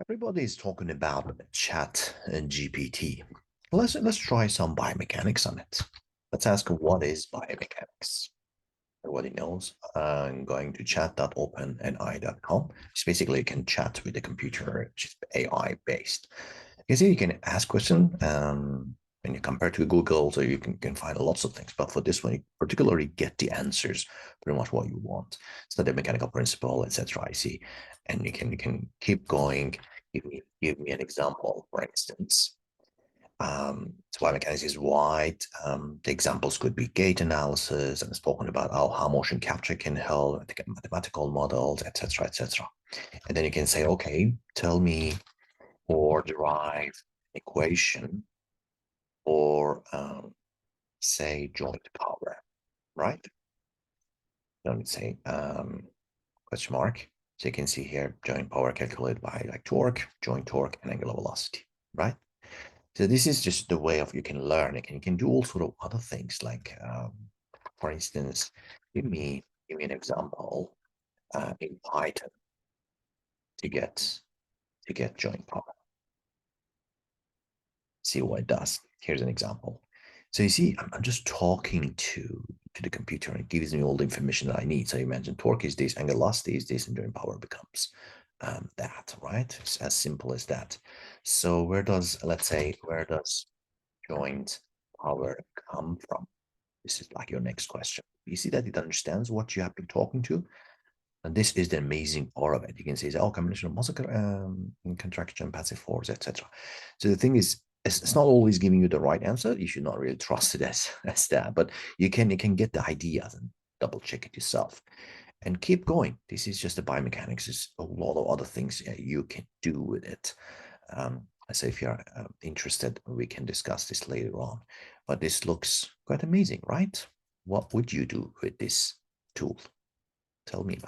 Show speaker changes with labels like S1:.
S1: Everybody is talking about chat and GPT. Let's try some biomechanics on it. Let's ask what is biomechanics? Everybody knows. I'm going to chat.openai.com. It's basically you can chat with the computer, which is AI based. You see, you can ask questions and you compare to Google, so you can find lots of things. But for this one, you particularly get the answers, pretty much what you want. So the mechanical principle, etc. I see, and you can keep going. Give me an example, for instance. So biomechanics is wide. The examples could be gate analysis and spoken about how motion capture can help, mathematical models, etc., etc. And then you can say, okay, tell me or derive equation or say joint power, right? Don't say question mark. So you can see here joint power calculated by like torque, joint torque, and angular velocity, right? So this is just the way of you can learn it, and you can do all sort of other things like, for instance, give me an example in Python to get joint power. See what it does. Here's an example. So you see, I'm just talking to the computer, and it gives me all the information that I need. So you mentioned torque is this, angular velocity is this, and joint power becomes that, right? It's as simple as that. So let's say, where does joint power come from? This is like your next question. You see that it understands what you have been talking to. And this is the amazing part of it. You can say, oh, combination of muscle contraction, passive force, etc. So the thing is, it's not always giving you the right answer. You should not really trust it as that, but you can get the ideas and double check it yourself and keep going. This is just the biomechanics. There's a lot of other things you can do with it. So if you're interested, we can discuss this later on. But this looks quite amazing, right? What would you do with this tool? Tell me about it.